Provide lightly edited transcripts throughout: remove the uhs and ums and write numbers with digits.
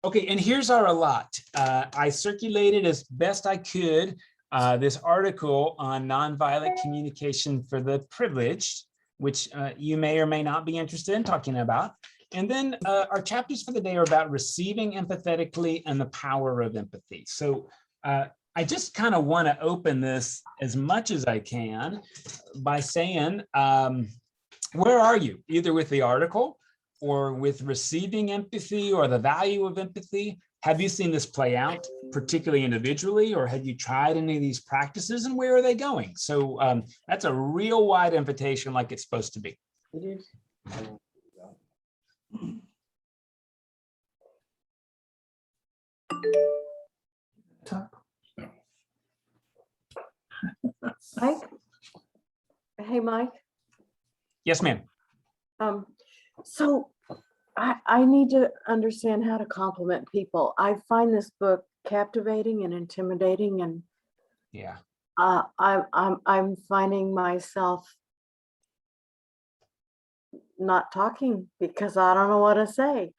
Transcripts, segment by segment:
Okay, and here's our allot. I circulated as best I could this article on nonviolent communication for the privileged, which you may or may not be interested in talking about. And then our chapters for the day are about receiving empathetically and the power of empathy. So I just kind of want to open this as much as I can by saying, where are you? Either with the article or with receiving empathy or the value of empathy. Have you seen this play out, particularly individually, or have you tried any of these practices, and where are they going? So that's a real wide invitation, like it's supposed to be. It is. Mike? Hey, Mike. Yes, ma'am. So I need to understand how to compliment people. I find this book captivating and intimidating, and Yeah. I'm finding myself not talking because I don't know what to say.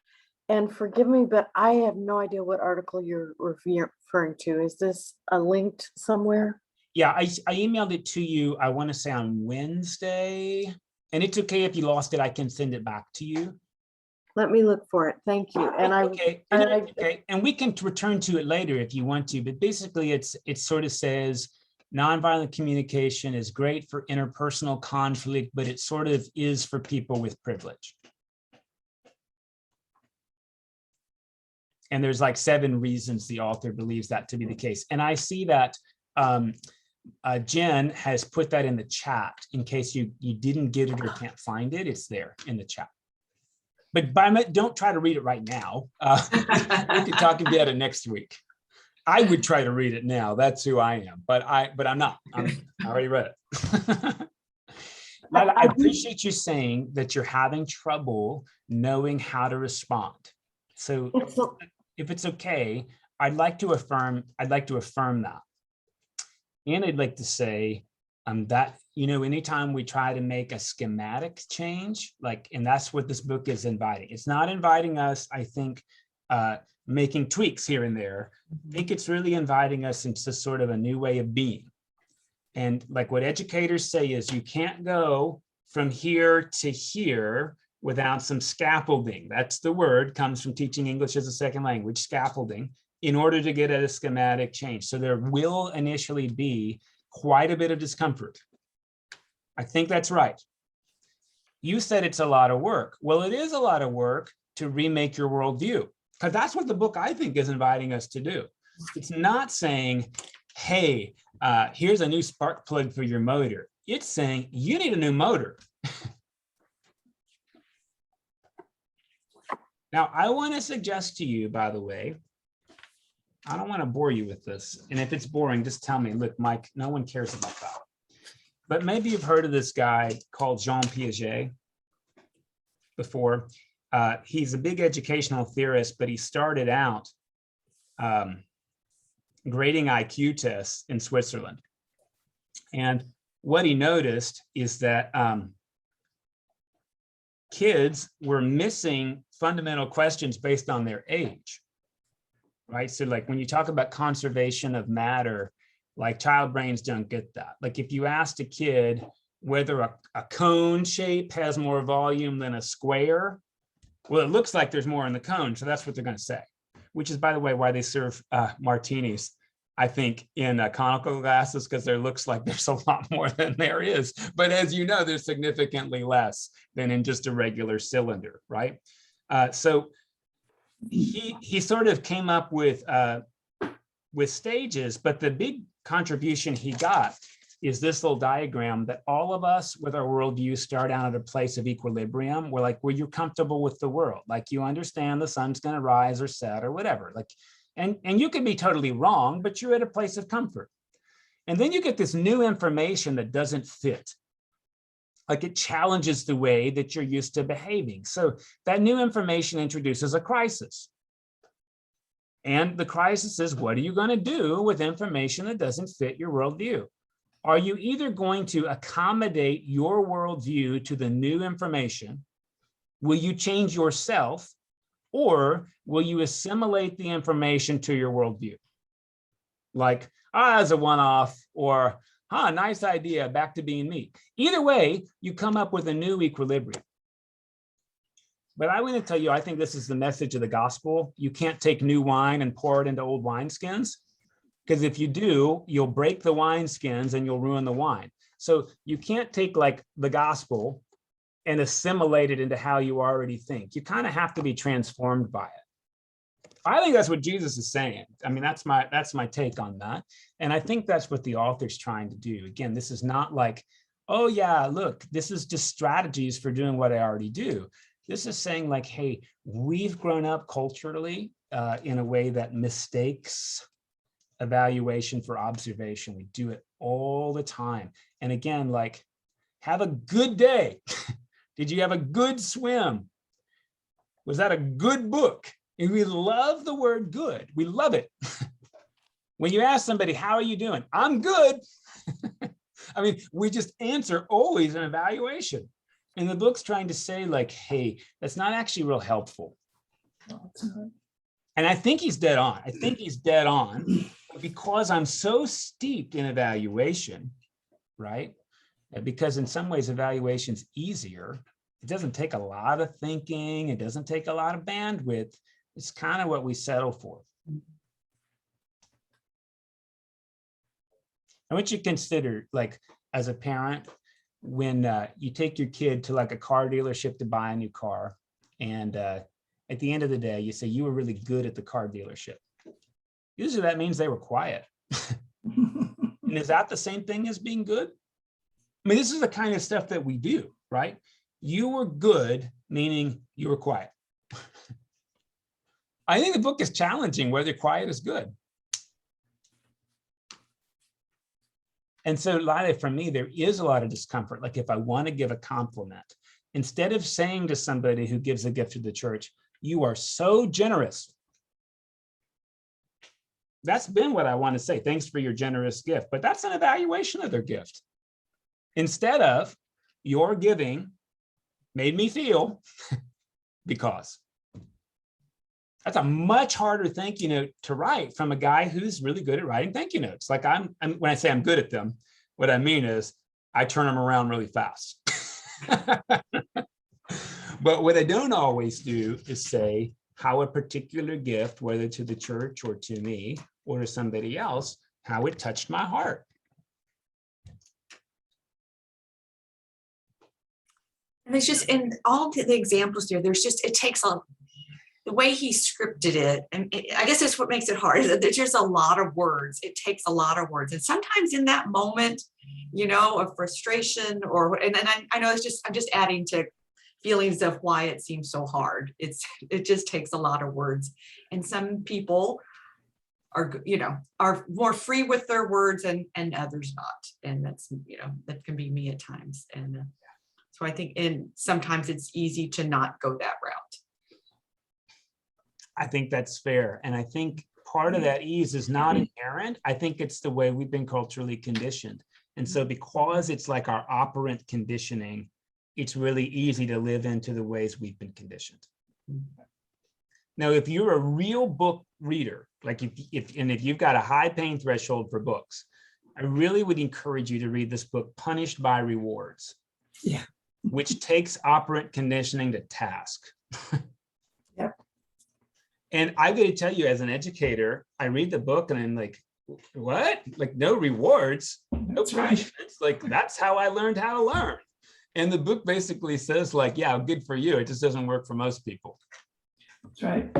And forgive me, but I have no idea what article you're referring to. Is this linked somewhere? Yeah, I emailed it to you, I want to say on Wednesday, and it's okay if you lost it, I can send it back to you. Let me look for it. Thank you. And okay, and we can return to it later if you want to, but basically it sort of says nonviolent communication is great for interpersonal conflict, but it sort of is for people with privilege. And there's like 7 reasons the author believes that to be the case. And I see that Jen has put that in the chat in case you didn't get it or can't find it. It's there in the chat. But don't try to read it right now. We can talk about it next week. I would try to read it now. That's who I am. But I'm not. I already read it. Lila, I appreciate you saying that you're having trouble knowing how to respond. So if it's okay, I'd like to affirm that. And I'd like to say that, anytime we try to make a schematic change, and that's what this book is inviting. It's not inviting us, I think, making tweaks here and there. I think it's really inviting us into sort of a new way of being. And like what educators say is you can't go from here to here without some scaffolding. That's the word, comes from teaching English as a second language, scaffolding, in order to get at a schematic change. So there will initially be quite a bit of discomfort. I think that's right. You said it's a lot of work. Well, it is a lot of work to remake your worldview, because that's what the book, I think, is inviting us to do. It's not saying, hey, here's a new spark plug for your motor. It's saying you need a new motor. Now, I want to suggest to you, by the way, I don't want to bore you with this. And if it's boring, just tell me, look, Mike, no one cares about that. But maybe you've heard of this guy called Jean Piaget before. He's a big educational theorist, but he started out grading IQ tests in Switzerland. And what he noticed is that kids were missing fundamental questions based on their age, right? So like when you talk about conservation of matter, like child brains don't get that. Like if you asked a kid whether a cone shape has more volume than a square, well, it looks like there's more in the cone. So that's what they're going to say, which is, by the way, why they serve martinis, I think, in conical glasses, because there looks like there's a lot more than there is. But as you know, there's significantly less than in just a regular cylinder, right? So he sort of came up with stages, but the big contribution he got is this little diagram that all of us with our worldview start out at a place of equilibrium. We're like, well, you're comfortable with the world. Like you understand the sun's going to rise or set or whatever. Like, and you could be totally wrong, but you're at a place of comfort. And then you get this new information that doesn't fit. Like it challenges the way that you're used to behaving. So that new information introduces a crisis. And the crisis is, what are you going to do with information that doesn't fit your worldview? Are you either going to accommodate your worldview to the new information? Will you change yourself? Or will you assimilate the information to your worldview? Like, as a one-off, or, nice idea, back to being me. Either way, you come up with a new equilibrium. But I want to tell you, I think this is the message of the gospel. You can't take new wine and pour it into old wineskins, because if you do, you'll break the wineskins and you'll ruin the wine. So you can't take like the gospel and assimilate it into how you already think. You kind of have to be transformed by it. I think that's what Jesus is saying. I mean, that's my take on that. And I think that's what the author's trying to do. Again, this is not like, oh yeah, look, this is just strategies for doing what I already do. This is saying like, hey, we've grown up culturally in a way that mistakes evaluation for observation. We do it all the time. And again, like, have a good day. Did you have a good swim? Was that a good book? And we love the word good. We love it. When you ask somebody, how are you doing? I'm good. I mean, we just answer always an evaluation. And the book's trying to say like, hey, that's not actually real helpful. And I think he's dead on. I think he's dead on because I'm so steeped in evaluation, right? Because in some ways, evaluation's easier. It doesn't take a lot of thinking. It doesn't take a lot of bandwidth. It's kind of what we settle for. I want you to consider, like, as a parent, when you take your kid to like a car dealership to buy a new car, and at the end of the day, you say, you were really good at the car dealership. Usually that means they were quiet. And is that the same thing as being good? I mean, this is the kind of stuff that we do, right? You were good, meaning you were quiet. I think the book is challenging whether quiet is good. And so, Lila, for me, there is a lot of discomfort. Like if I want to give a compliment, instead of saying to somebody who gives a gift to the church, you are so generous. That's been what I want to say. Thanks for your generous gift. But that's an evaluation of their gift. Instead of, your giving made me feel because. That's a much harder thank you note to write from a guy who's really good at writing thank you notes. Like I'm when I say I'm good at them, what I mean is I turn them around really fast. But what I don't always do is say how a particular gift, whether to the church or to me or to somebody else, how it touched my heart. And there's just, in all the examples there, there's just, it takes a, the way he scripted it, and I guess that's what makes it hard, is that there's just a lot of words. It takes a lot of words. And sometimes in that moment, you know, of frustration or, and then I know it's just, I'm just adding to feelings of why it seems so hard. It just takes a lot of words. And some people are, you know, are more free with their words and others not. And that's, you know, that can be me at times. And so I think, and sometimes it's easy to not go that route. I think that's fair. And I think part of that ease is not inherent. I think it's the way we've been culturally conditioned. And so because it's like our operant conditioning, it's really easy to live into the ways we've been conditioned. Now, if you're a real book reader, like if you've got a high pain threshold for books, I really would encourage you to read this book, Punished by Rewards. Yeah. Which takes operant conditioning to task. Yep. And I got to tell you, as an educator, I read the book and I'm like, what? Like no rewards? That's right. It's like, that's how I learned how to learn. And the book basically says like, yeah, good for you. It just doesn't work for most people. That's right.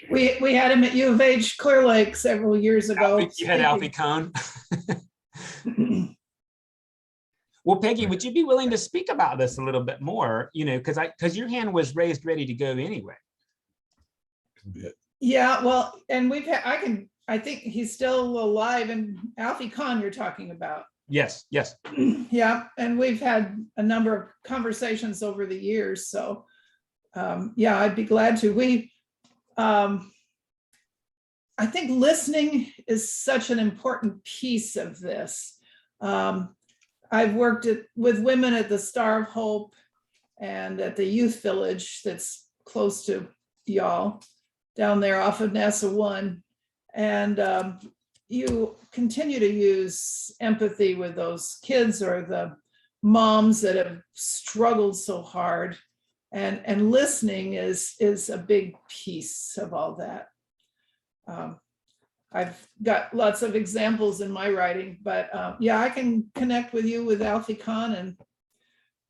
We had him at U of H Clear Lake several years ago. You had Alfie Kohn. Well, Peggy, would you be willing to speak about this a little bit more? You know, because your hand was raised ready to go anyway. Yeah, well, and we've had, I think he's still alive, and Alfie Kohn you're talking about. Yes, yes. Yeah, and we've had a number of conversations over the years. So yeah, I'd be glad to. I think listening is such an important piece of this. I've worked with women at the Star of Hope and at the Youth Village that's close to y'all down there off of NASA 1. And you continue to use empathy with those kids or the moms that have struggled so hard. And listening is a big piece of all that. I've got lots of examples in my writing, but yeah, I can connect with you with Alfie Kahn, and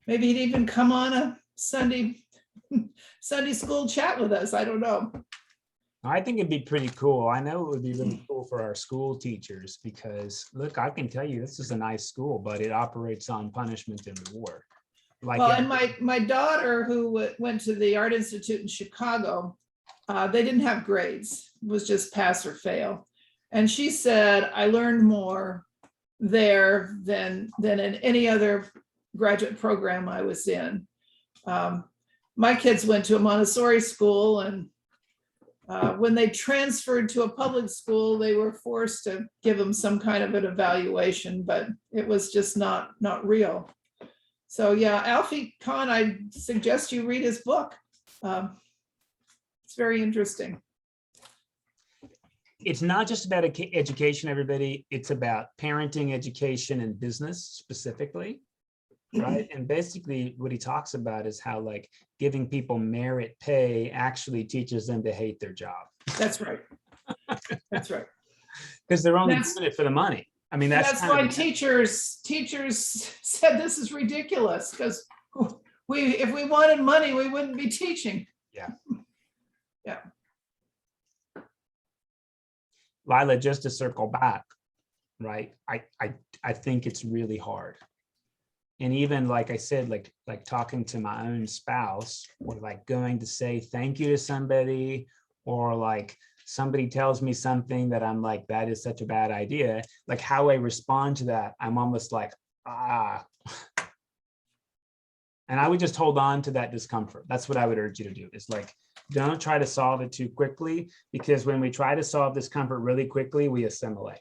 maybe he'd even come on a Sunday school chat with us. I don't know. I think it'd be pretty cool. I know it would be really cool for our school teachers because, look, I can tell you this is a nice school, but it operates on punishment and reward. Like, Well, and my daughter, who went to the Art Institute in Chicago, they didn't have grades. It was just pass or fail. And she said, I learned more there than in any other graduate program I was in. My kids went to a Montessori school, and when they transferred to a public school, they were forced to give them some kind of an evaluation, but it was just not real. So yeah, Alfie Kahn, I suggest you read his book. It's very interesting. it's not just about education, everybody. It's about parenting, education, and business specifically, right? And basically what he talks about is how like giving people merit pay actually teaches them to hate their job. That's right. That's right. Because they're only doing it for the money. I mean, that's why teachers said this is ridiculous, because if we wanted money, we wouldn't be teaching. Yeah. Yeah. Lila, just to circle back, right? I think it's really hard. And even like I said, like talking to my own spouse, or like going to say thank you to somebody, or like somebody tells me something that I'm like, that is such a bad idea. Like how I respond to that, I'm almost like, ah. And I would just hold on to that discomfort. That's what I would urge you to do, is like, don't try to solve it too quickly, because when we try to solve discomfort really quickly, we assimilate.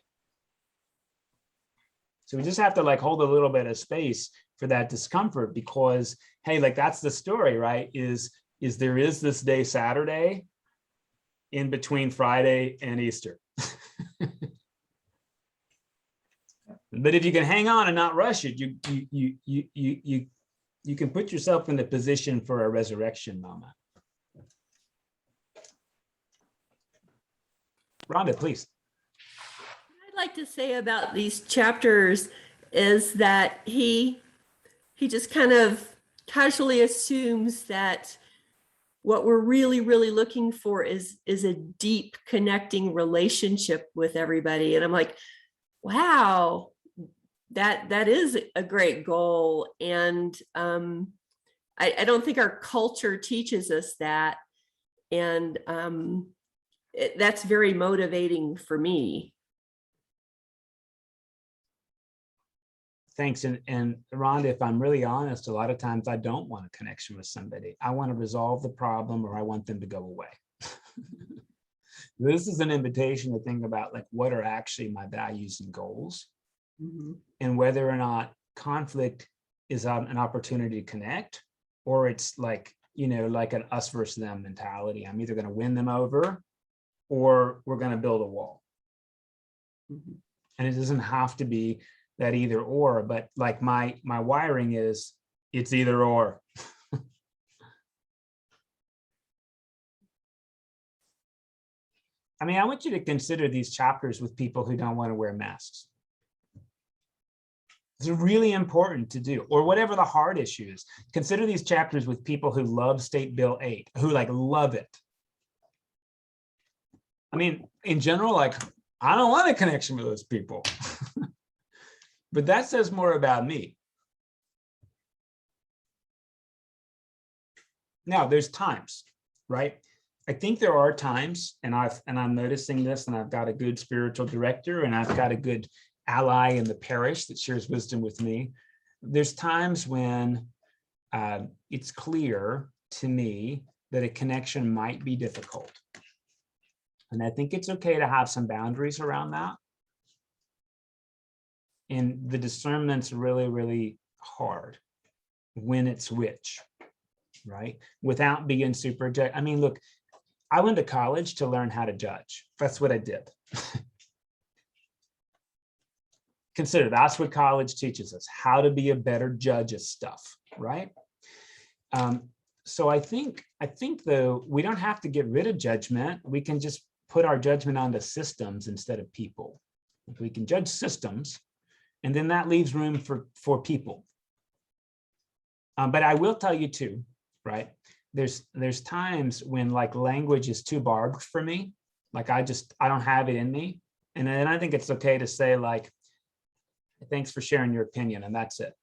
So we just have to like hold a little bit of space for that discomfort, because, hey, like that's the story, right? Is there is this day, Saturday, in between Friday and Easter. But if you can hang on and not rush it, you can put yourself in the position for a resurrection moment. Rhonda, please. I'd like to say about these chapters is that he just kind of casually assumes that what we're really, really looking for is a deep connecting relationship with everybody. And I'm like, wow, that is a great goal. And I don't think our culture teaches us that. And that's very motivating for me. Thanks. And Rhonda, if I'm really honest, a lot of times I don't want a connection with somebody. I want to resolve the problem, or I want them to go away. This is an invitation to think about like, what are actually my values and goals, and whether or not conflict is an opportunity to connect, or it's like, you know, like an us versus them mentality. I'm either going to win them over, or we're going to build a wall. And it doesn't have to be that either or, but like my wiring is, it's either or. I mean, I want you to consider these chapters with people who don't want to wear masks. It's really important to do, or whatever the hard issue is. Consider these chapters with people who love State Bill 8, who like love it. I mean, in general, like, I don't want a connection with those people. But that says more about me. Now, there's times, right? I think there are times, and I'm noticing this, and I've got a good spiritual director, and I've got a good ally in the parish that shares wisdom with me. There's times when it's clear to me that a connection might be difficult. And I think it's okay to have some boundaries around that. And the discernment's really, really hard when it's which, right? Without being super, I mean, look, I went to college to learn how to judge. That's what I did. Consider that's what college teaches us, how to be a better judge of stuff, right? So I think though, we don't have to get rid of judgment. We can just put our judgment onto systems instead of people. We can judge systems, and then that leaves room for people. But I will tell you too, right? There's times when like language is too barbed for me. Like I don't have it in me. And then I think it's okay to say like, thanks for sharing your opinion, and that's it.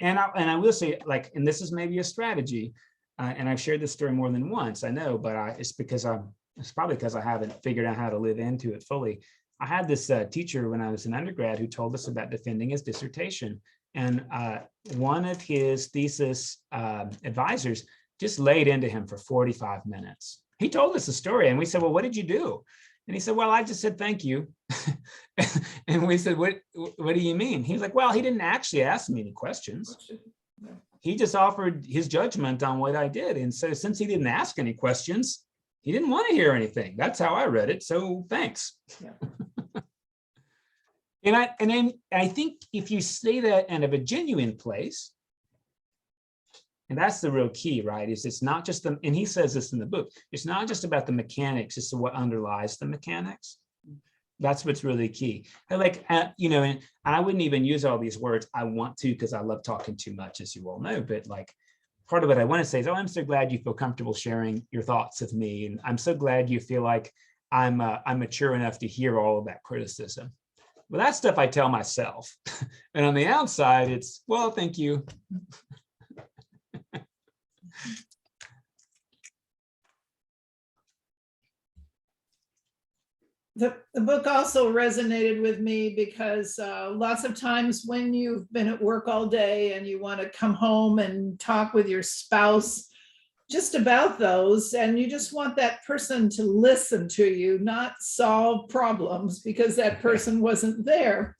And I will say, like, and this is maybe a strategy, and I've shared this story more than once, I know, but it's probably because I haven't figured out how to live into it fully. I had this teacher when I was an undergrad who told us about defending his dissertation. And one of his thesis advisors just laid into him for 45 minutes. He told us a story, and we said, well, what did you do? And he said, well, I just said, thank you. And we said, what do you mean? He was like, well, he didn't actually ask me any questions. He just offered his judgment on what I did. And so since he didn't ask any questions, he didn't want to hear anything. That's how I read it. So thanks. Yeah. And then I think if you say that out of a genuine place, and that's the real key, right? Is it's not just the, and he says this in the book, it's not just about the mechanics, it's what underlies the mechanics. That's what's really key. I like, and I wouldn't even use all these words. I want to, because I love talking too much, as you all know, but like, part of what I want to say is, oh, I'm so glad you feel comfortable sharing your thoughts with me. And I'm so glad you feel like I'm mature enough to hear all of that criticism. Well, that stuff I tell myself. And on the outside, it's, well, thank you. The book also resonated with me because lots of times when you've been at work all day and you want to come home and talk with your spouse just about those, and you just want that person to listen to you, not solve problems because that person wasn't there.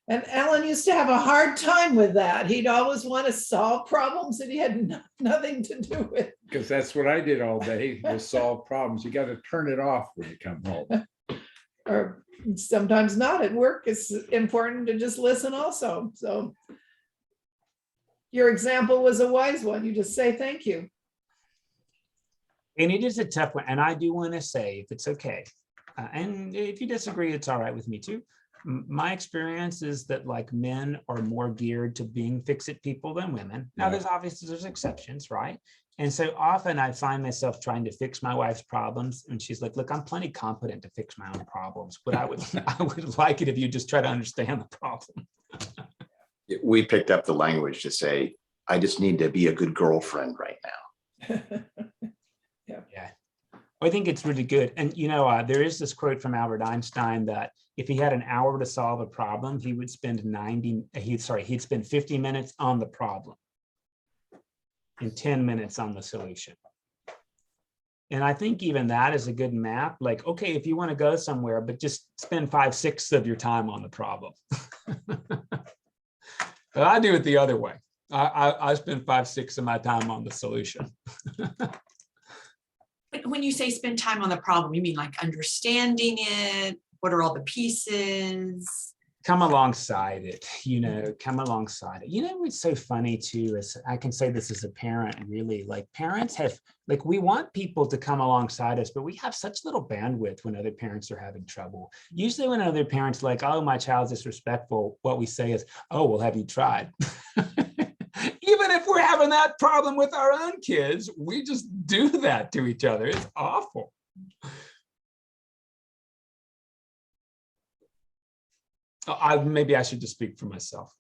And Alan used to have a hard time with that. He'd always want to solve problems that he had nothing to do with. Because that's what I did all day, was solve problems. You got to turn it off when you come home. Or sometimes not. At work, it's important to just listen also. So your example was a wise one. You just say thank you. And it is a tough one. And I do want to say, if it's okay, and if you disagree, it's all right with me too. My experience is that like men are more geared to being fix-it people than women. Now, there's exceptions, right? And so often I find myself trying to fix my wife's problems, and she's like, look, I'm plenty competent to fix my own problems, but I would like it if you just try to understand the problem. We picked up the language to say, I just need to be a good girlfriend right now. Yeah. I think it's really good. And, there is this quote from Albert Einstein that if he had an hour to solve a problem, he would spend he'd spend 50 minutes on the problem and 10 minutes on the solution. And I think even that is a good map. Like, okay, if you want to go somewhere, but just spend 5/6 of your time on the problem. But I do it the other way. I spend 5/6 of my time on the solution. When you say spend time on the problem, you mean like understanding it? What are all the pieces? Come alongside it, come alongside it. What's so funny too is I can say this as a parent, really, like parents have, like we want people to come alongside us, but we have such little bandwidth when other parents are having trouble. Usually when other parents are like, oh, my child's disrespectful, what we say is, oh, well, have you tried? Even if we're having that problem with our own kids, we just do that to each other. It's awful. Maybe I should just speak for myself.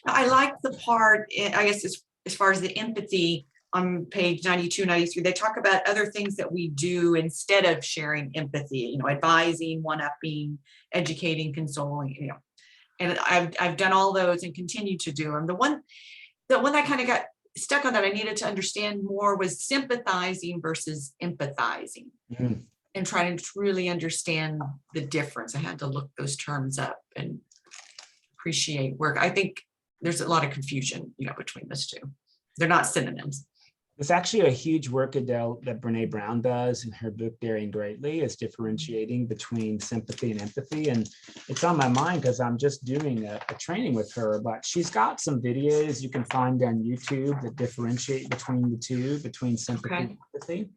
I like the part, I guess, as far as the empathy on page 92, 93, they talk about other things that we do instead of sharing empathy, advising, one-upping, educating, consoling, And I've done all those and continue to do them. The one that kind of got stuck on that I needed to understand more was sympathizing versus empathizing. Mm-hmm. And trying to really understand the difference. I had to look those terms up and appreciate work. I think there's a lot of confusion, between those two. They're not synonyms. It's actually a huge work, Adele, that Brene Brown does in her book Daring Greatly, is differentiating between sympathy and empathy. And it's on my mind because I'm just doing a training with her, but she's got some videos you can find on YouTube that differentiate between the two, between sympathy Okay. and empathy.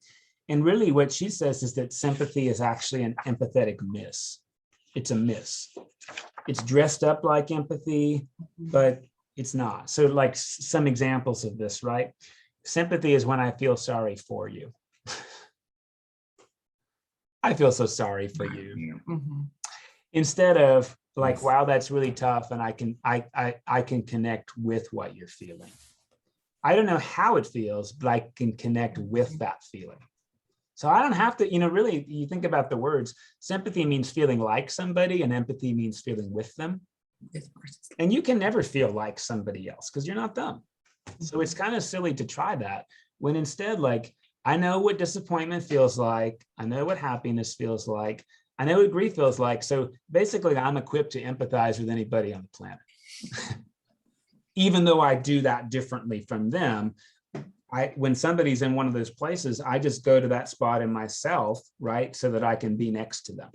And really what she says is that sympathy is actually an empathetic miss. It's a miss. It's dressed up like empathy, but it's not. So like some examples of this, right? Sympathy is when I feel sorry for you. I feel so sorry for you. Mhm. Instead of like, wow, that's really tough, and I can connect with what you're feeling. I don't know how it feels, but I can connect with that feeling. So I don't have to, really, you think about the words, sympathy means feeling like somebody, and empathy means feeling with them. And you can never feel like somebody else because you're not them. So it's kind of silly to try that when instead, like, I know what disappointment feels like. I know what happiness feels like. I know what grief feels like. So basically, I'm equipped to empathize with anybody on the planet. Even though I do that differently from them, when somebody's in one of those places, I just go to that spot in myself, right? So that I can be next to them.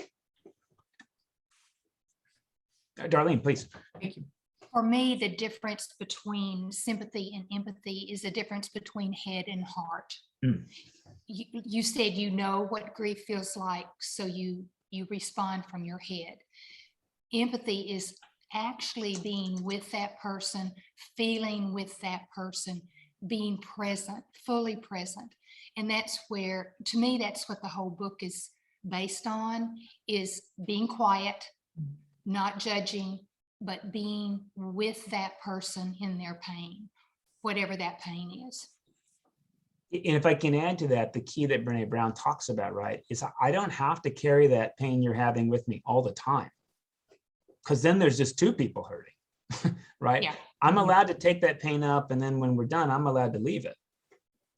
Darlene, please. Thank you. For me, the difference between sympathy and empathy is the difference between head and heart. You said you know what grief feels like, so you respond from your head. Empathy is actually being with that person, feeling with that person, being present, fully present. And that's where, to me, that's what the whole book is based on, is being quiet, not judging, but being with that person in their pain, whatever that pain is. And if I can add to that, the key that Brene Brown talks about, right, is I don't have to carry that pain you're having with me all the time, because then there's just two people hurting, right? Yeah. I'm allowed to take that pain up, and then when we're done, I'm allowed to leave it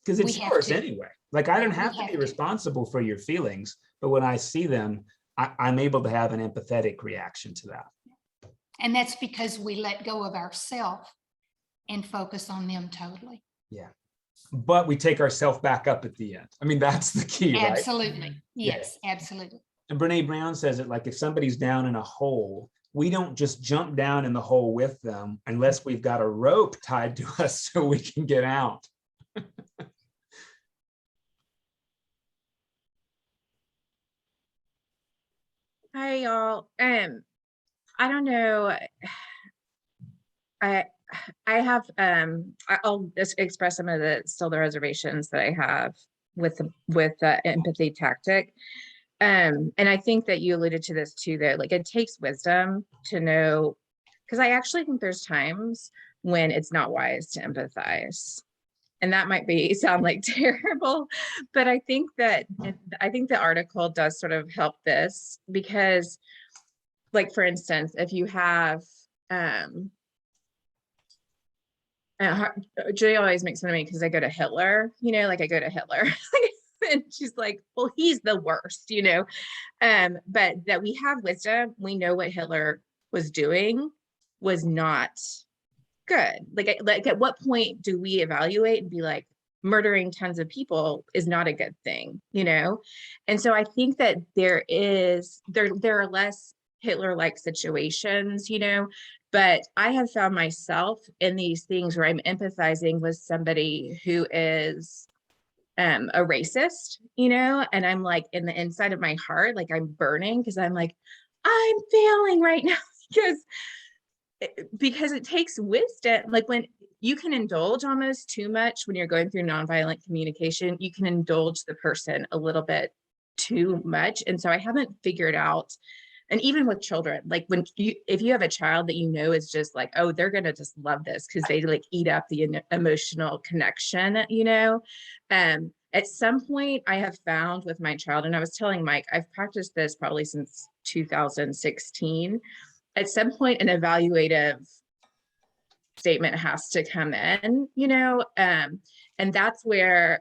because it's We have yours to. anyway. Like, I don't We have to have be to. responsible for your feelings, but when I see them, I'm able to have an empathetic reaction to that. And that's because we let go of ourselves and focus on them totally. Yeah. But we take ourselves back up at the end. I mean, that's the key, right? Absolutely. Yes, absolutely. And Brene Brown says it like, if somebody's down in a hole, we don't just jump down in the hole with them unless we've got a rope tied to us so we can get out. Hi, y'all. I don't know. I have I'll just express some of the reservations that I have with the empathy tactic. And I think that you alluded to this too, that like it takes wisdom to know, because I actually think there's times when it's not wise to empathize. And that might sound like terrible, but I think the article does sort of help this, because like, for instance, if you have Julie always makes fun of me because I go to Hitler, like I go to Hitler and she's like, well, he's the worst, but that we have wisdom. We know what Hitler was doing was not good. Like at what point do we evaluate and be like, murdering tons of people is not a good thing, And so I think that there are less Hitler-like situations, but I have found myself in these things where I'm empathizing with somebody who is a racist, and I'm like, in the inside of my heart, like I'm burning because I'm like, I'm failing right now because it takes wisdom. Like when you can indulge almost too much when you're going through nonviolent communication, you can indulge the person a little bit too much. And so I haven't figured out, and even with children, like if you have a child that is just like, oh, they're going to just love this because they like eat up the emotional connection, at some point I have found with my child, and I was telling Mike, I've practiced this probably since 2016. At some point, an evaluative statement has to come in, and that's where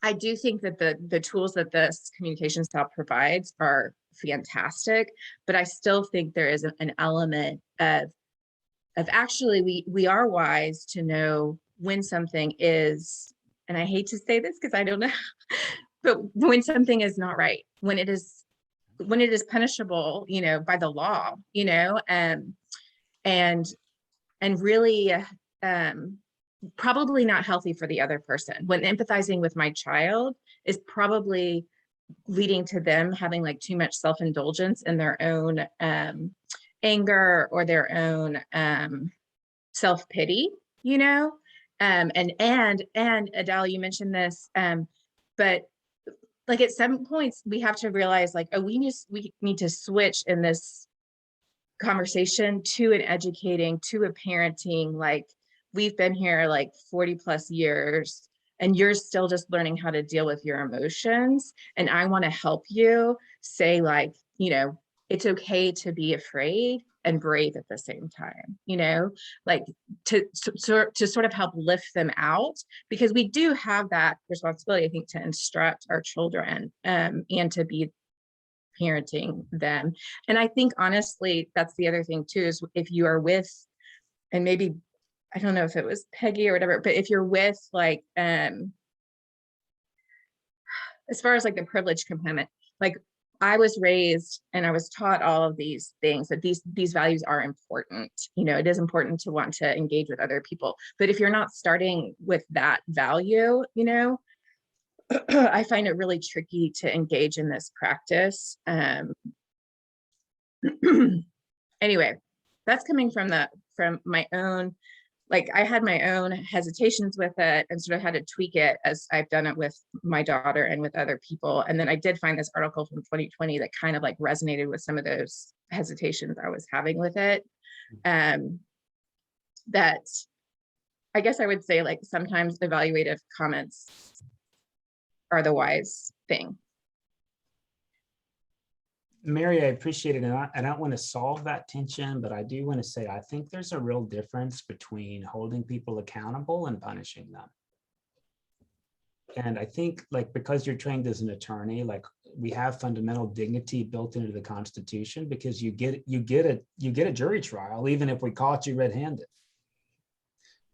I do think that the tools that this communication style provides are fantastic, but I still think there is an element of actually we are wise to know when something is, and I hate to say this because I don't know, but when something is not right, when it is punishable, by the law, and really probably not healthy for the other person. When empathizing with my child is probably leading to them having like too much self-indulgence in their own anger or their own self-pity, and Adele, you mentioned this, but like at some points we have to realize like, oh, we need to switch in this conversation to an educating, to a parenting, like we've been here like 40 plus years and you're still just learning how to deal with your emotions. And I want to help you say like, it's okay to be afraid and brave at the same time, like to sort of help lift them out, because we do have that responsibility, I think, to instruct our children and to be parenting them. And I think honestly, that's the other thing too, is if you are with, and maybe, I don't know if it was Peggy or whatever, but if you're with like, as far as like the privilege component, like I was raised and I was taught all of these things, that these values are important. It is important to want to engage with other people. But if you're not starting with that value, I find it really tricky to engage in this practice. Anyway, that's coming from my own, like I had my own hesitations with it and sort of had to tweak it as I've done it with my daughter and with other people. And then I did find this article from 2020 that kind of like resonated with some of those hesitations I was having with it. That I guess I would say like sometimes evaluative comments are the wise thing. Mary, I appreciate it. And I don't want to solve that tension, but I do want to say, I think there's a real difference between holding people accountable and punishing them. And I think like, because you're trained as an attorney, like we have fundamental dignity built into the Constitution, because you get a jury trial, even if we caught you red-handed.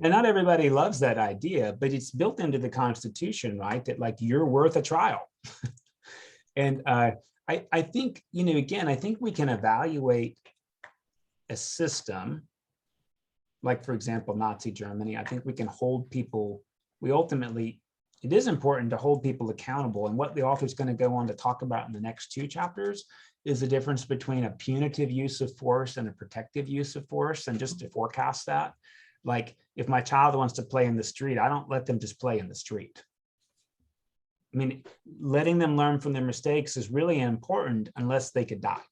And not everybody loves that idea, but it's built into the Constitution, right? That like you're worth a trial. And I think, again, I think we can evaluate a system, like, for example, Nazi Germany. I think we can hold people, it is important to hold people accountable. And what the author's going to go on to talk about in the next 2 chapters is the difference between a punitive use of force and a protective use of force. And just to forecast that, like if my child wants to play in the street, I don't let them just play in the street. I mean, letting them learn from their mistakes is really important unless they could die.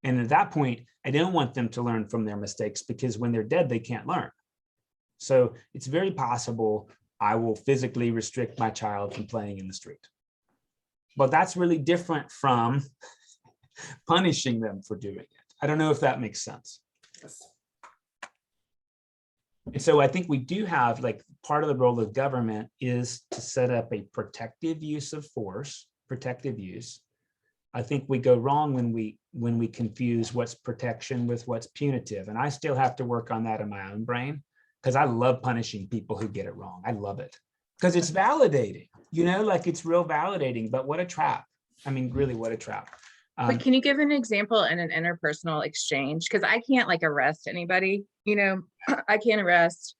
And at that point, I don't want them to learn from their mistakes, because when they're dead, they can't learn. So it's very possible I will physically restrict my child from playing in the street. But that's really different from punishing them for doing it. I don't know if that makes sense. And so I think we do have, like, part of the role of government is to set up a protective use of force, protective use. I think we go wrong when we confuse what's protection with what's punitive. And I still have to work on that in my own brain, because I love punishing people who get it wrong. I love it because it's validating, like it's real validating, but what a trap. I mean, really, what a trap. But can you give an example in an interpersonal exchange? Because I can't like arrest anybody, I can't arrest,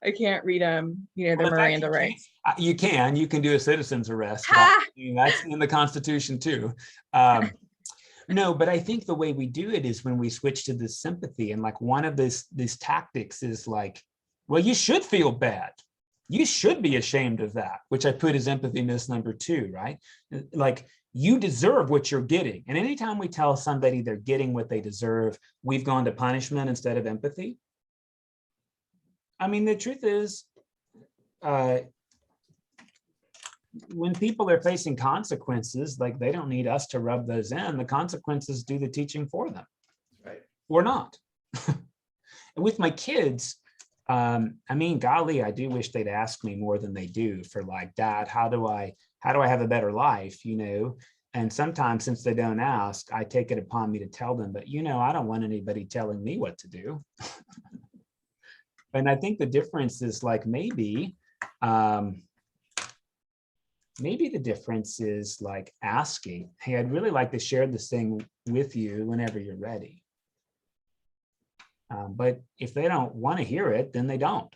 I can't read them, the Miranda rights. You can do a citizen's arrest. That's in the Constitution too. No, but I think the way we do it is when we switch to this sympathy, and like one of these tactics is like, well, you should feel bad. You should be ashamed of that, which I put as empathy miss number 2, right? Like, you deserve what you're getting. And anytime we tell somebody they're getting what they deserve, we've gone to punishment instead of empathy. I mean, the truth is, when people are facing consequences, like, they don't need us to rub those in. The consequences do the teaching for them, right? Or not. And with my kids, I mean, golly, I do wish they'd ask me more than they do for like, Dad, how do I have a better life, And sometimes, since they don't ask, I take it upon me to tell them, but I don't want anybody telling me what to do. And I think the difference is like maybe the difference is like asking, hey, I'd really like to share this thing with you whenever you're ready. But if they don't want to hear it, then they don't.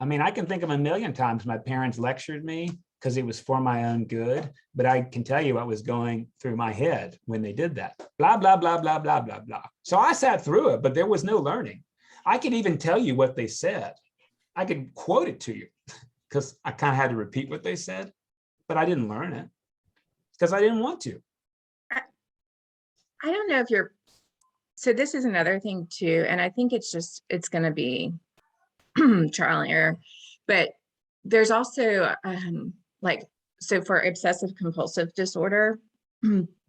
I mean, I can think of a million times my parents lectured me because it was for my own good, but I can tell you what was going through my head when they did that. Blah, blah, blah, blah, blah, blah, blah. So I sat through it, but there was no learning. I could even tell you what they said. I could quote it to you because I kind of had to repeat what they said, but I didn't learn it because I didn't want to. I don't know if you're, so this is another thing too, and I think it's going to be trial and error, but there's also so for obsessive compulsive disorder,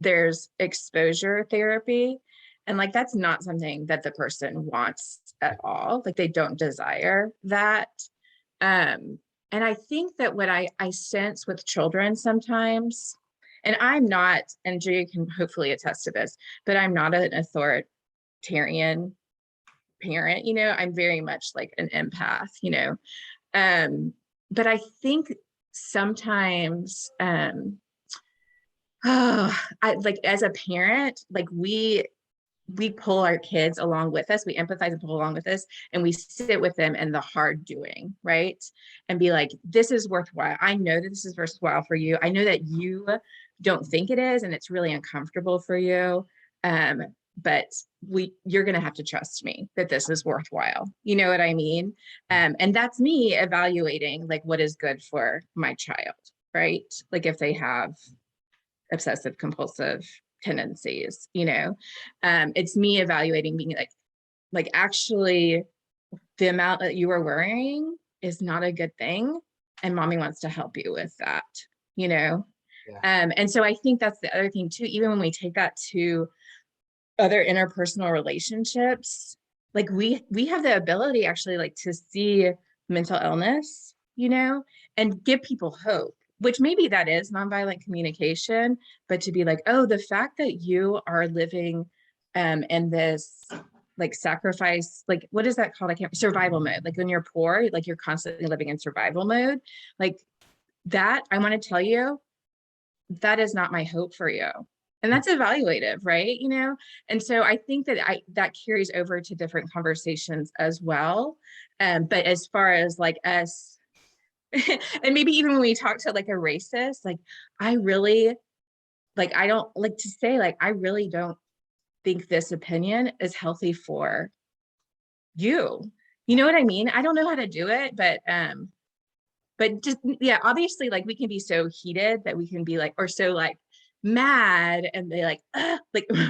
there's exposure therapy, and like that's not something that the person wants at all. Like they don't desire that. And I think that what I sense with children sometimes, and I'm not, and Julia can hopefully attest to this, but I'm not an authoritarian parent, I'm very much like an empath, but I think sometimes, I like as a parent, like we pull our kids along with us, we empathize and pull along with us, and we sit with them in the hard doing, right? And be like, this is worthwhile. I know that this is worthwhile for you. I know that you don't think it is, and it's really uncomfortable for you. But you're going to have to trust me that this is worthwhile. You know what I mean? And that's me evaluating like what is good for my child, right? Like if they have obsessive compulsive tendencies, it's me evaluating, being like actually the amount that you are worrying is not a good thing. And mommy wants to help you with that, Yeah. And so I think that's the other thing too, even when we take that to other interpersonal relationships, like we have the ability actually like to see mental illness, and give people hope, which maybe that is nonviolent communication, but to be like, oh, the fact that you are living in this like sacrifice, like what is that called? Survival mode. Like when you're poor, like you're constantly living in survival mode. Like that, I want to tell you, that is not my hope for you. And that's evaluative, right? And so I think that that carries over to different conversations as well. But as far as like us, and maybe even when we talk to like a racist, like I really, like I don't like to say like I really don't think this opinion is healthy for you. You know what I mean? I don't know how to do it, but just yeah, obviously like we can be so heated that we can be like, or so like mad and they like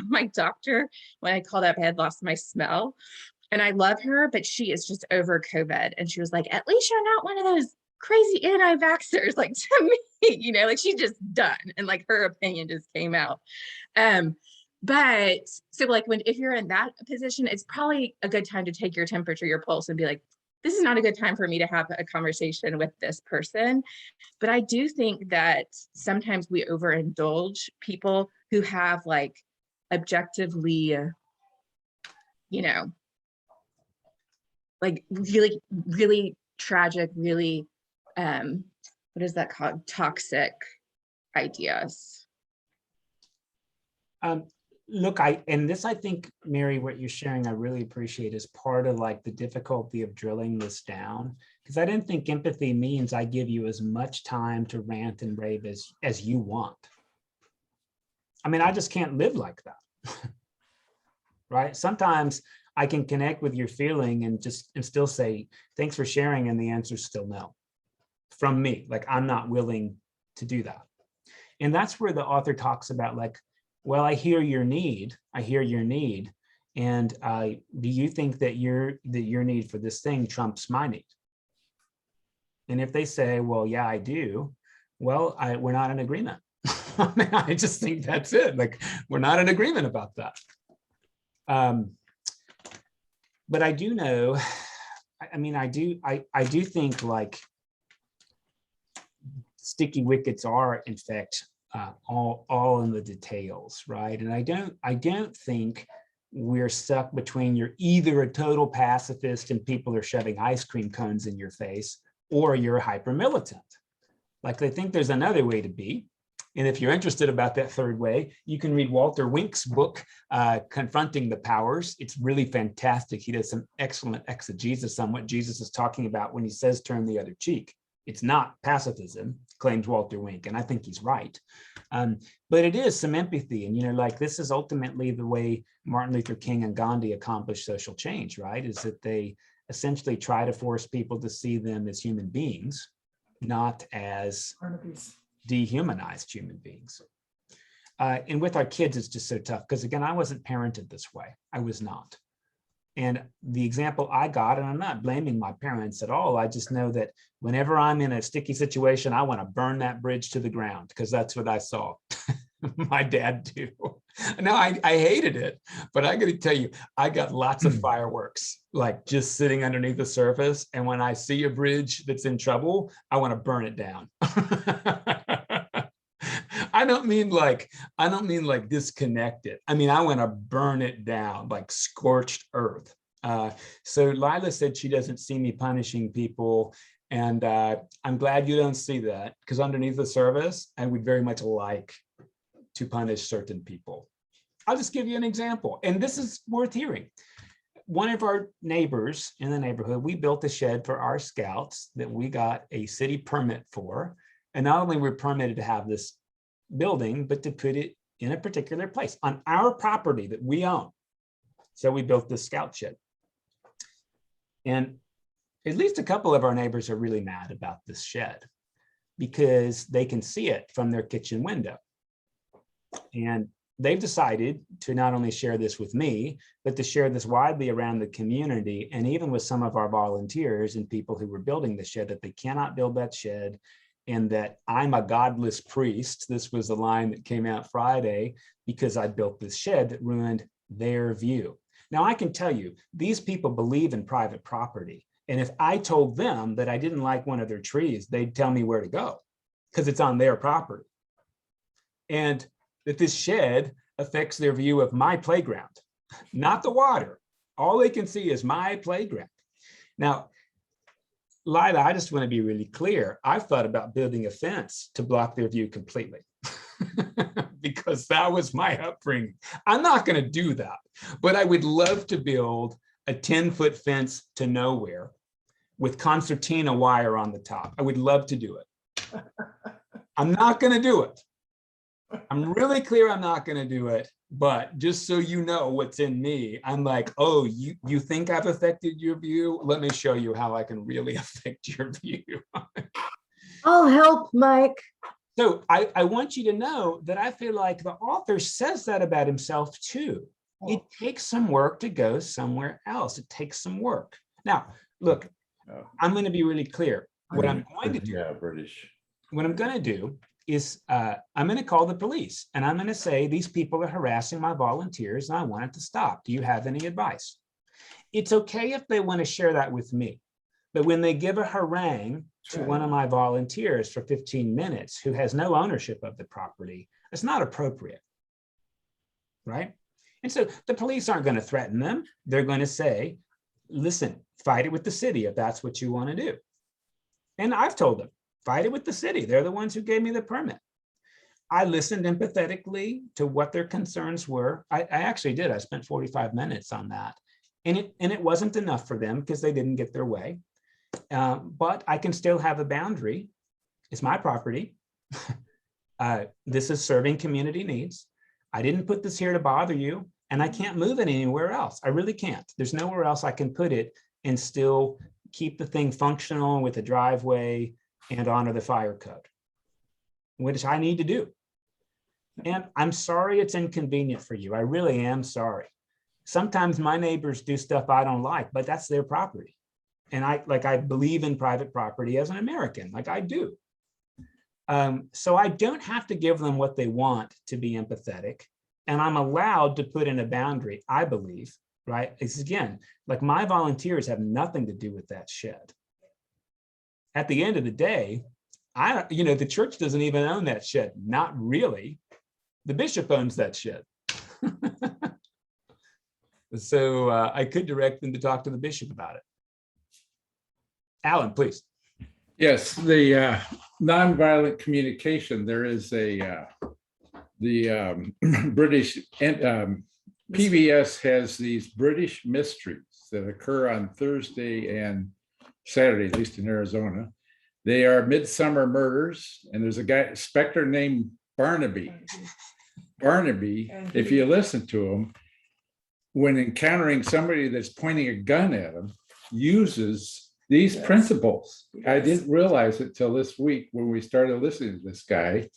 my doctor, when I called up, I had lost my smell, and I love her, but she is just over COVID, and she was like, at least you're not one of those crazy anti-vaxxers, like to me, like she's just done, and like her opinion just came out. But so like if you're in that position, it's probably a good time to take your temperature, your pulse, and be like, this is not a good time for me to have a conversation with this person. But I do think that sometimes we overindulge people who have like objectively, like really, really tragic, really, what is that called? Toxic ideas. Look, I think, Mary, what you're sharing, I really appreciate is part of like the difficulty of drilling this down, because I didn't think empathy means I give you as much time to rant and rave as you want. I mean, I just can't live like that, right? Sometimes I can connect with your feeling and still say, thanks for sharing. And the answer is still no from me. Like, I'm not willing to do that. And that's where the author talks about like, well, I hear your need. And do you think that your need for this thing trumps my need? And if they say, well, yeah, I do, well, we're not in agreement. I mean, I just think that's it. Like, we're not in agreement about that. But I do know, I mean, I do think like sticky wickets are, in fact, all in the details, right? And I don't think we're stuck between you're either a total pacifist and people are shoving ice cream cones in your face, or you're hyper militant. Like they think there's another way to be. And if you're interested about that third way, you can read Walter Wink's book, Confronting the Powers. It's really fantastic. He does some excellent exegesis on what Jesus is talking about when he says turn the other cheek. It's not pacifism, claims Walter Wink, and I think he's right. But it is some empathy. And, you know, like this is ultimately the way Martin Luther King and Gandhi accomplished social change, right? Is that they essentially try to force people to see them as human beings, not as dehumanized human beings. And with our kids, it's just so tough because, again, I wasn't parented this way. I was not. And the example I got, and I'm not blaming my parents at all, I just know that whenever I'm in a sticky situation, I want to burn that bridge to the ground because that's what I saw my dad do. No, I hated it, but I got to tell you, I got lots of fireworks, like just sitting underneath the surface. And when I see a bridge that's in trouble, I want to burn it down. I don't mean like disconnect it. I mean, I want to burn it down, like scorched earth. So Lila said she doesn't see me punishing people. And I'm glad you don't see that, because underneath the surface, I would very much like to punish certain people. I'll just give you an example. And this is worth hearing. One of our neighbors in the neighborhood, we built a shed for our scouts that we got a city permit for. And not only were we permitted to have this building, but to put it in a particular place on our property that we own. So we built this scout shed. And at least a couple of our neighbors are really mad about this shed because they can see it from their kitchen window. And they've decided to not only share this with me, but to share this widely around the community and even with some of our volunteers and people who were building the shed, that they cannot build that shed, and that I'm a godless priest. This was a line that came out Friday because I built this shed that ruined their view. Now, I can tell you, these people believe in private property. And if I told them that I didn't like one of their trees, they'd tell me where to go because it's on their property. And that this shed affects their view of my playground, not the water. All they can see is my playground. Now, Lila, I just want to be really clear. I've thought about building a fence to block their view completely because that was my upbringing. I'm not going to do that, but I would love to build a 10-foot fence to nowhere with concertina wire on the top. I would love to do it. I'm not going to do it. I'm really clear I'm not going to do it, but just so you know what's in me, I'm like, oh, you think I've affected your view? Let me show you how I can really affect your view. I'll help, Mike. So I want you to know that I feel like the author says that about himself too. It takes some work to go somewhere else. It takes some work. Now, look, I'm going to be really clear. What I'm going to do, what I'm going to do is I'm going to call the police and I'm going to say, these people are harassing my volunteers and I want it to stop. Do you have any advice? It's okay if they want to share that with me, but when they give a harangue to one of my volunteers for 15 minutes who has no ownership of the property, it's not appropriate, right? And so the police aren't going to threaten them. They're going to say, listen, fight it with the city if that's what you want to do. And I've told them, fight it with the city. They're the ones who gave me the permit. I listened empathetically to what their concerns were. I actually did. I spent 45 minutes on that. And it wasn't enough for them because they didn't get their way. But I can still have a boundary. It's my property. This is serving community needs. I didn't put this here to bother you, and I can't move it anywhere else. I really can't. There's nowhere else I can put it and still keep the thing functional with a driveway and honor the fire code, which I need to do. And I'm sorry it's inconvenient for you. I really am sorry. Sometimes my neighbors do stuff I don't like, but that's their property. And I believe in private property as an American, like I do. So I don't have to give them what they want to be empathetic. And I'm allowed to put in a boundary, I believe, right? It's again, like my volunteers have nothing to do with that shed. At the end of the day, the church doesn't even own that shed. Not really. The bishop owns that shed. So I could direct them to talk to the bishop about it. Alan, please. Yes, the nonviolent communication, there is the British, PBS has these British mysteries that occur on Thursday and Saturday, at least in Arizona. They are midsummer murders, and there's a guy, Spectre named Barnaby. Barnaby, if you listen to him, when encountering somebody that's pointing a gun at him, uses these principles. I didn't realize it till this week when we started listening to this guy.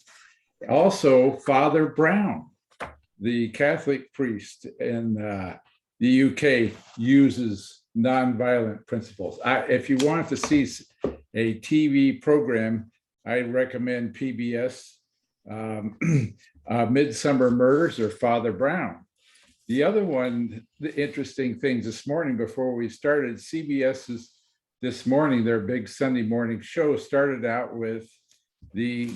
Also, Father Brown, the Catholic priest in the UK, uses nonviolent principles. If you want to see a TV program, I recommend PBS, Midsummer Murders or Father Brown. The other one, the interesting things this morning before we started, CBS's this morning, their big Sunday morning show started out with the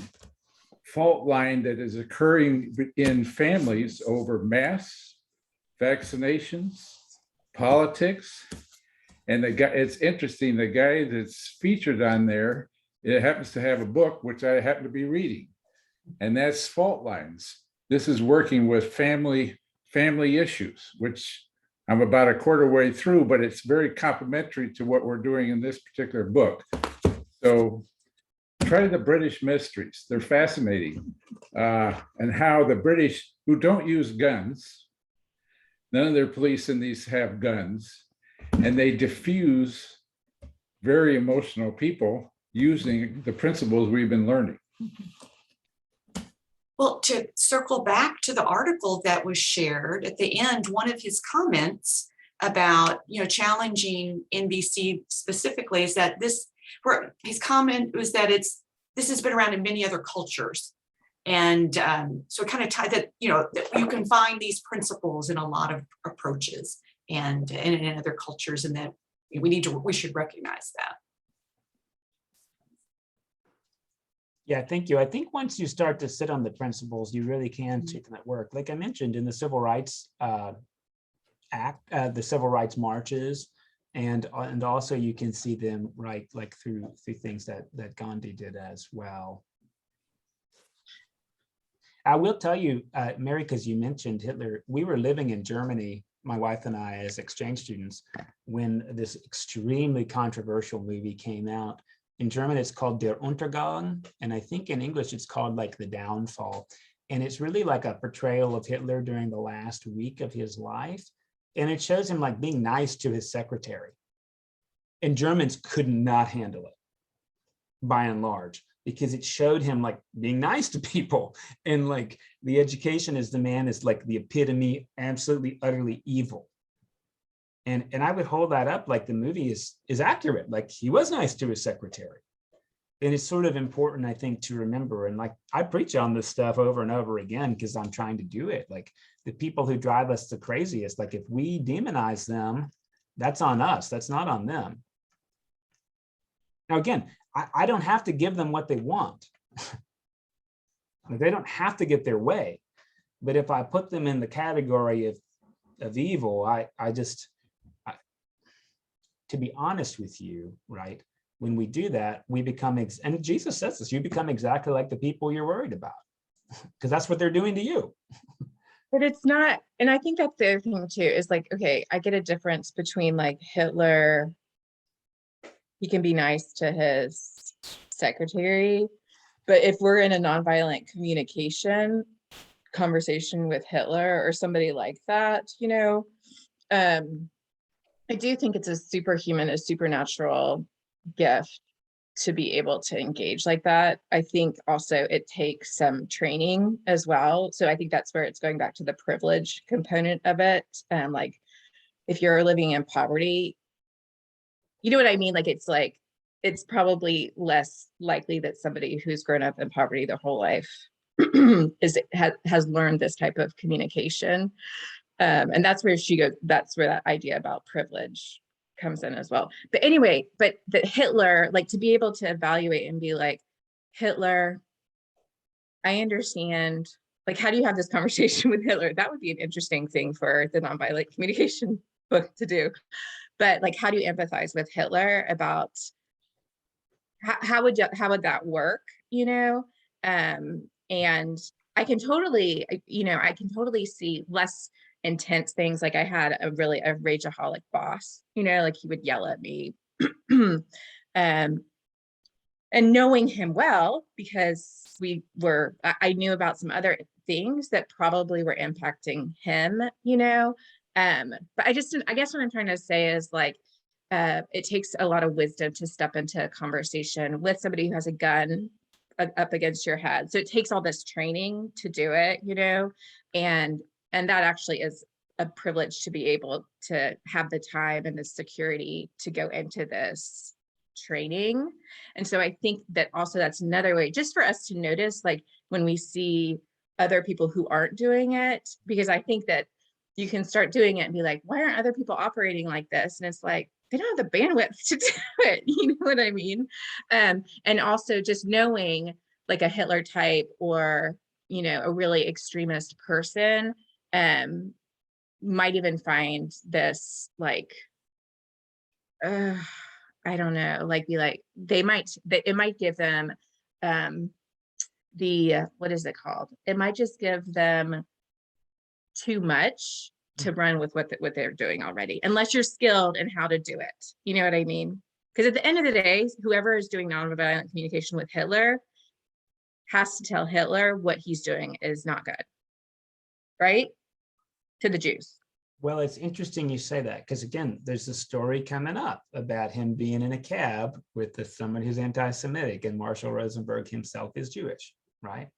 fault line that is occurring in families over masks, vaccinations, politics. And the guy, it's interesting, the guy that's featured on there, it happens to have a book, which I happen to be reading, and that's Fault Lines. This is working with family issues, which I'm about a quarter way through, but it's very complementary to what we're doing in this particular book. So try the British mysteries. They're fascinating. And how the British, who don't use guns, none of their police in these have guns, and they diffuse very emotional people using the principles we've been learning. Well, to circle back to the article that was shared at the end, one of his comments about, challenging NBC specifically is that his comment was that this has been around in many other cultures. And so it kind of tied that, that you can find these principles in a lot of approaches and in other cultures, and that we should recognize that. Yeah, thank you. I think once you start to sit on the principles, you really can take that work. Like I mentioned in the Civil Rights Act, the Civil Rights marches, and also you can see them like through things that Gandhi did as well. I will tell you, Mary, because you mentioned Hitler, we were living in Germany, my wife and I, as exchange students, when this extremely controversial movie came out. In German, it's called Der Untergang, and I think in English it's called like The Downfall. And it's really like a portrayal of Hitler during the last week of his life. And it shows him like being nice to his secretary. And Germans could not handle it, by and large, because it showed him like being nice to people. And like the education as the man is like the epitome, absolutely, utterly evil. And I would hold that up like the movie is accurate. Like he was nice to his secretary. And it's sort of important, I think, to remember. And like I preach on this stuff over and over again because I'm trying to do it. Like the people who drive us the craziest, like if we demonize them, that's on us. That's not on them. Now, again, I don't have to give them what they want. They don't have to get their way. But if I put them in the category of evil, to be honest with you, right? When we do that, we become, and Jesus says this, you become exactly like the people you're worried about, because that's what they're doing to you. But it's not, and I think that's the other thing too, is like, okay, I get a difference between like Hitler, he can be nice to his secretary, but if we're in a nonviolent communication conversation with Hitler or somebody like that, I do think it's a superhuman, a supernatural gift to be able to engage like that. I think also it takes some training as well. So I think that's where it's going back to the privilege component of it. Like if you're living in poverty, you know what I mean? Like it's probably less likely that somebody who's grown up in poverty their whole life has learned this type of communication. And that's where that's where that idea about privilege comes in as well. But anyway, but that Hitler, like to be able to evaluate and be like, Hitler, I understand like, how do you have this conversation with Hitler? That would be an interesting thing for the nonviolent communication book to do. But like, how do you empathize with Hitler about how would that work, you know? And I can totally, I can totally see less intense things. Like I had a rageaholic boss, like he would yell at me. And knowing him well, because I knew about some other things that probably were impacting him, but I guess what I'm trying to say is like, it takes a lot of wisdom to step into a conversation with somebody who has a gun up against your head. So it takes all this training to do it, and that actually is a privilege to be able to have the time and the security to go into this training. And so I think that also that's another way just for us to notice, like when we see other people who aren't doing it, because I think that you can start doing it and be like, why aren't other people operating like this? And it's like, they don't have the bandwidth to do it. You know what I mean? And also just knowing like a Hitler type or, a really extremist person might even find this like, I don't know, like be like, it might give them what is it called? It might just give them too much to run with what they're doing already, unless you're skilled in how to do it. You know what I mean? Because at the end of the day, whoever is doing nonviolent communication with Hitler has to tell Hitler what he's doing is not good, right? To the Jews. Well, it's interesting you say that, because again, there's a story coming up about him being in a cab with someone who's anti-Semitic, and Marshall Rosenberg himself is Jewish, right?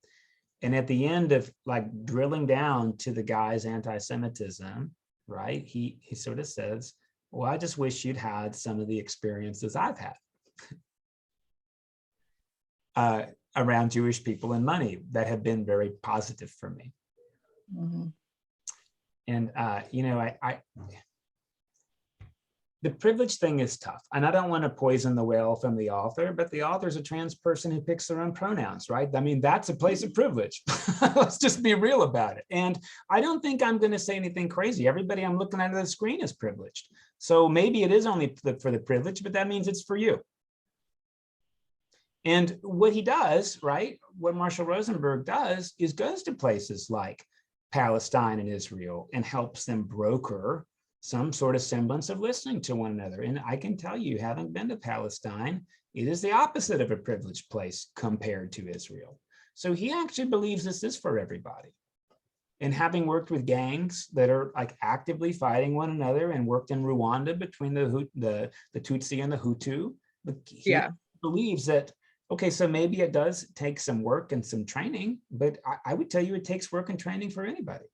And at the end of like drilling down to the guy's anti-Semitism, right, he sort of says, well, I just wish you'd had some of the experiences I've had around Jewish people and money that have been very positive for me. Mm-hmm. And, the privilege thing is tough. And I don't want to poison the well from the author, but the author's a trans person who picks their own pronouns, right? I mean, that's a place of privilege. Let's just be real about it. And I don't think I'm going to say anything crazy. Everybody I'm looking at the screen is privileged. So maybe it is only for the privilege, but that means it's for you. And what he does, right, what Marshall Rosenberg does is goes to places like Palestine and Israel and helps them broker some sort of semblance of listening to one another. And I can tell you, having been to Palestine, it is the opposite of a privileged place compared to Israel. So he actually believes this is for everybody. And having worked with gangs that are like actively fighting one another and worked in Rwanda between the Tutsi and the Hutu, he believes that, okay, so maybe it does take some work and some training, but I would tell you it takes work and training for anybody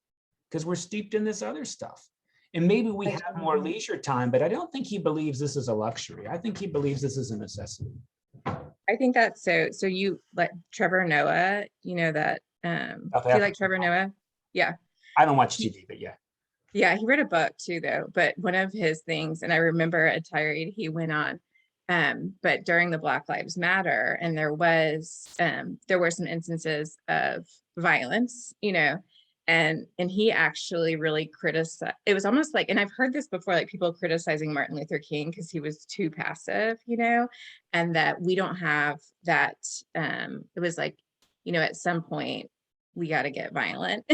because we're steeped in this other stuff. And maybe we have more leisure time, but I don't think he believes this is a luxury. I think he believes this is a necessity. I think that's so you like Trevor Noah, that, do you like Trevor Noah? Yeah. I don't watch TV, but yeah. Yeah, he wrote a book too, though. But one of his things, and I remember a tirade he went on, but during the Black Lives Matter, and there were some instances of violence, and he actually really criticized. It was almost like, and I've heard this before, like people criticizing Martin Luther King because he was too passive, and that we don't have that. It was like, at some point we got to get violent.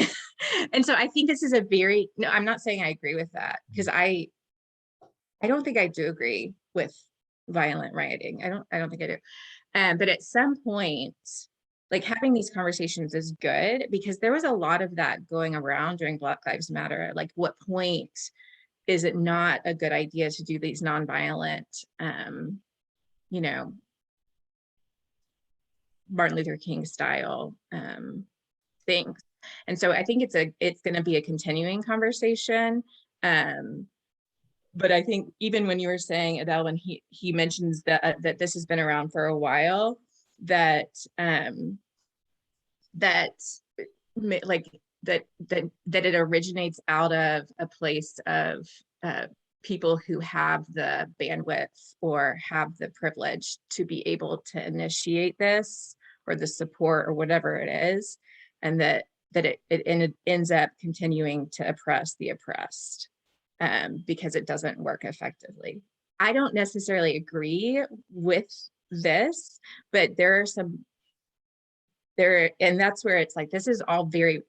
And so I think this is no, I'm not saying I agree with that, because I don't think I do agree with violent rioting. I don't think I do. But at some point, like having these conversations is good, because there was a lot of that going around during Black Lives Matter. Like, what point is it not a good idea to do these nonviolent, Martin Luther King style things? And so I think it's going to be a continuing conversation. But I think even when you were saying, Adele, when he mentions that this has been around for a while, that it originates out of a place of people who have the bandwidth or have the privilege to be able to initiate this, or the support, or whatever it is, and that that it ends up continuing to oppress the oppressed, because it doesn't work effectively. I don't necessarily agree with this, but there are some there, and that's where it's like, this is all very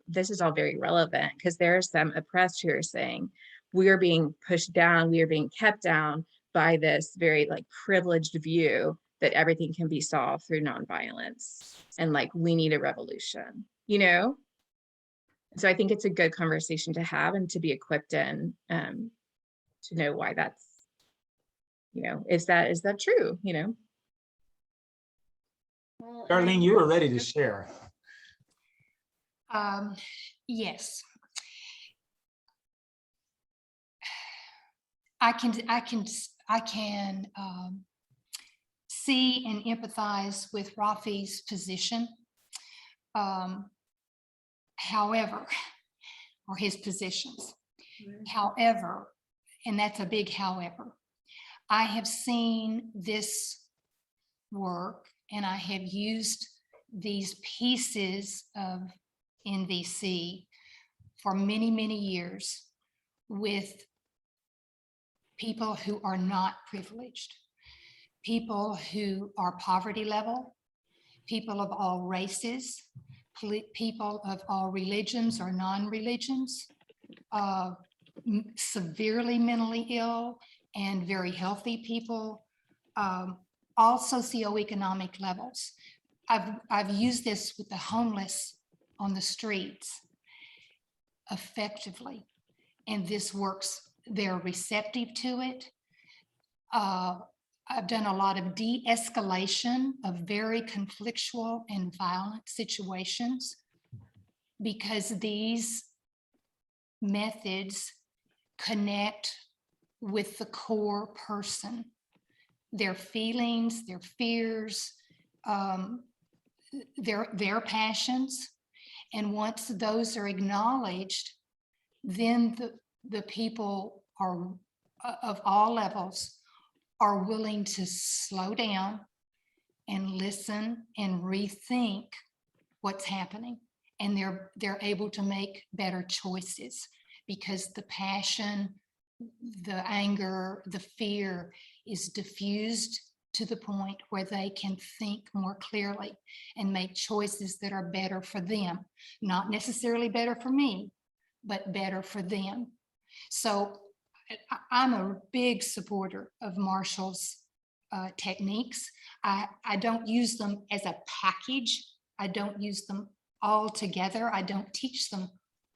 relevant, because there are some oppressed who are saying we are being pushed down, we are being kept down by this very like privileged view that everything can be solved through nonviolence, and like we need a revolution, you know? So I think it's a good conversation to have and to be equipped in, to know why that's, you know, is that true, you know? Darlene, you were ready to share. Yes. I can see and empathize with Rafi's position. However, or his positions. However, and that's a big however, I have seen this work and I have used these pieces of NVC for many, many years with people who are not privileged, people who are poverty level, people of all races, people of all religions or non-religions, severely mentally ill and very healthy people, all socioeconomic levels. I've used this with the homeless on the streets effectively, and this works. They're receptive to it. I've done a lot of de-escalation of very conflictual and violent situations, because these methods connect with the core person, their feelings, their fears, their passions. And once those are acknowledged, then the people are of all levels are willing to slow down and listen and rethink what's happening. And they're able to make better choices, because the passion, the anger, the fear is diffused to the point where they can think more clearly and make choices that are better for them. Not necessarily better for me, but better for them. So I'm a big supporter of Marshall's techniques. I don't use them as a package. I don't use them all together. I don't teach them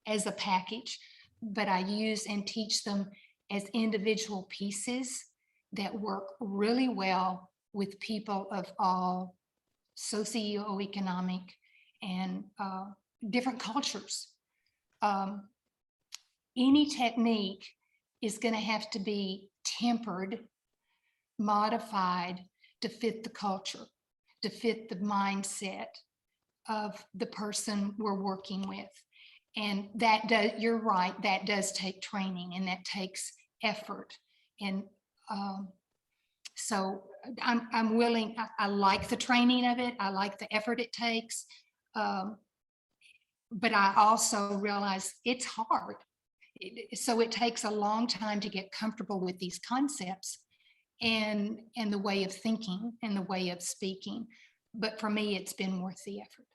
as a package, but I use and teach them as individual pieces that work really well with people of all socioeconomic and different cultures. Any technique is going to have to be tempered, modified to fit the culture, to fit the mindset of the person we're working with. And that does, you're right, that does take training and that takes effort. And so I'm willing, I like the training of it. I like the effort it takes. But I also realize it's hard. So it takes a long time to get comfortable with these concepts and the way of thinking and the way of speaking. But for me, it's been worth the effort.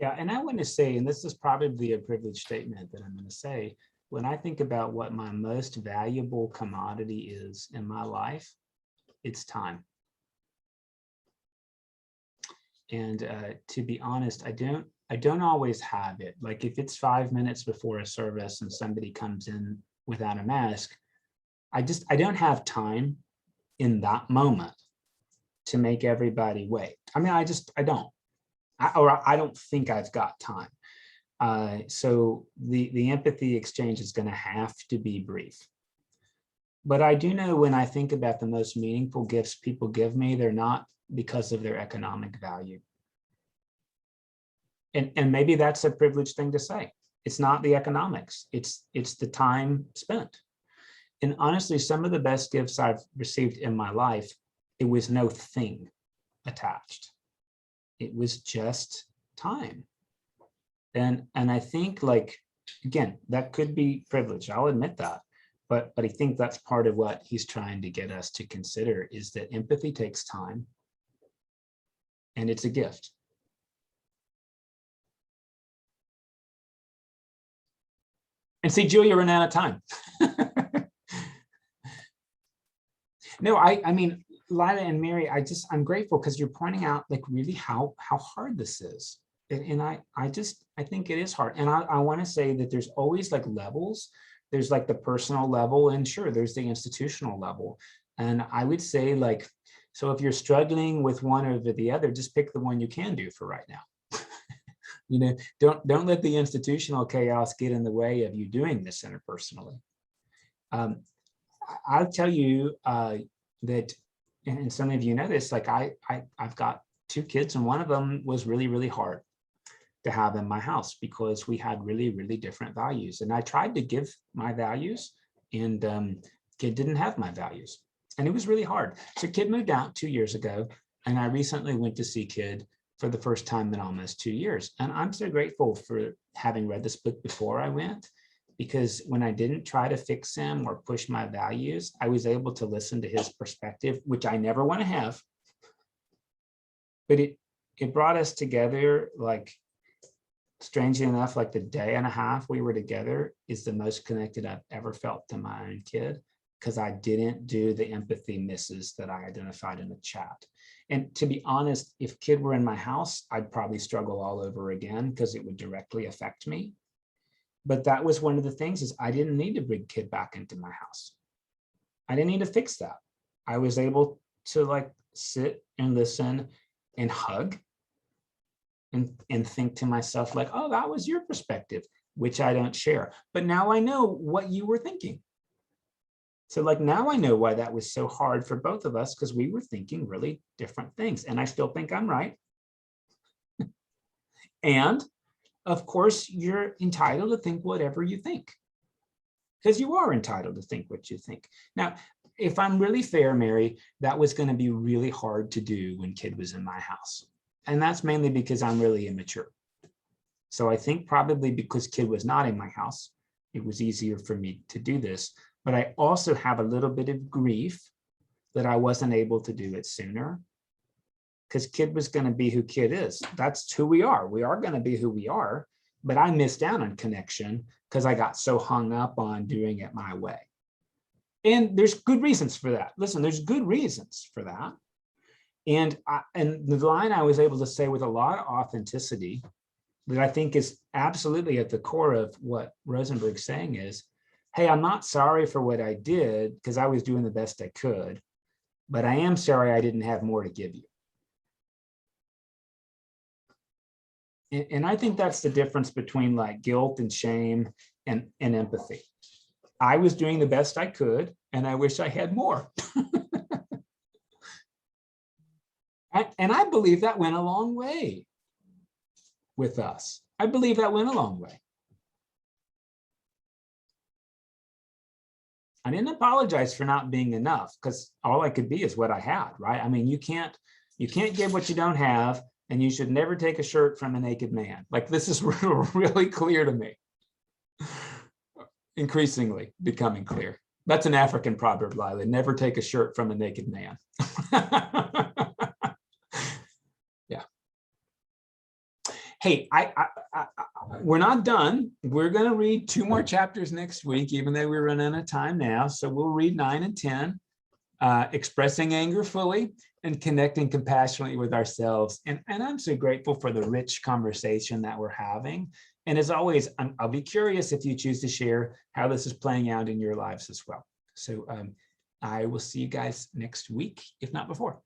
Yeah, and I want to say, and this is probably a privileged statement that I'm going to say, when I think about what my most valuable commodity is in my life, it's time. And to be honest, I don't always have it. Like if it's 5 minutes before a service and somebody comes in without a mask, I don't have time in that moment to make everybody wait. I mean, I don't. I don't think I've got time. So the empathy exchange is going to have to be brief. But I do know when I think about the most meaningful gifts people give me, they're not because of their economic value. And maybe that's a privileged thing to say. It's not the economics, it's the time spent. And honestly, some of the best gifts I've received in my life, it was no thing attached. It was just time. And I think, like, again, that could be privilege. I'll admit that. But I think that's part of what he's trying to get us to consider, is that empathy takes time and it's a gift. And see, Julia, ran out of time. No, I mean, Lila and Mary, I'm grateful because you're pointing out, like, really how hard this is. And I think it is hard. And I want to say that there's always, like, levels. There's, like, the personal level, and sure, there's the institutional level. And I would say, like, so if you're struggling with one over the other, just pick the one you can do for right now. You know, don't let the institutional chaos get in the way of you doing this interpersonally. I'll tell you that, and some of you know this, like, I've got 2 kids, and one of them was really, really hard to have in my house because we had really, really different values. And I tried to give my values, and kid didn't have my values. And it was really hard. So kid moved out 2 years ago, and I recently went to see kid for the first time in almost 2 years. And I'm so grateful for having read this book before I went, because when I didn't try to fix him or push my values, I was able to listen to his perspective, which I never want to have. But it brought us together, like, strangely enough, like, the day and a half we were together is the most connected I've ever felt to my own kid, because I didn't do the empathy misses that I identified in the chat. And to be honest, if kid were in my house, I'd probably struggle all over again because it would directly affect me. But that was one of the things, is I didn't need to bring kid back into my house. I didn't need to fix that. I was able to, like, sit and listen and hug and think to myself, like, oh, that was your perspective, which I don't share. But now I know what you were thinking. So, like, now I know why that was so hard for both of us, because we were thinking really different things. And I still think I'm right. And of course, you're entitled to think whatever you think, because you are entitled to think what you think. Now, if I'm really fair, Mary, that was going to be really hard to do when kid was in my house. And that's mainly because I'm really immature. So I think probably because kid was not in my house, it was easier for me to do this. But I also have a little bit of grief that I wasn't able to do it sooner, because kid was going to be who kid is. That's who we are. We are going to be who we are. But I missed out on connection because I got so hung up on doing it my way. And there's good reasons for that. Listen, there's good reasons for that. And the line I was able to say with a lot of authenticity that I think is absolutely at the core of what Rosenberg's saying is, hey, I'm not sorry for what I did because I was doing the best I could, but I am sorry I didn't have more to give you. And I think that's the difference between, like, guilt and shame and empathy. I was doing the best I could, and I wish I had more. And I believe that went a long way with us. I believe that went a long way. I didn't apologize for not being enough, because all I could be is what I had, right? I mean, you can't give what you don't have, and you should never take a shirt from a naked man. Like, this is really clear to me. Increasingly becoming clear. That's an African proverb, Lila. Never take a shirt from a naked man. Yeah. Hey, we're not done. We're going to read 2 more chapters next week, even though we're running out of time now. So we'll read 9 and 10, expressing anger fully and connecting compassionately with ourselves. And I'm so grateful for the rich conversation that we're having. And as always, I'll be curious if you choose to share how this is playing out in your lives as well. So I will see you guys next week, if not before.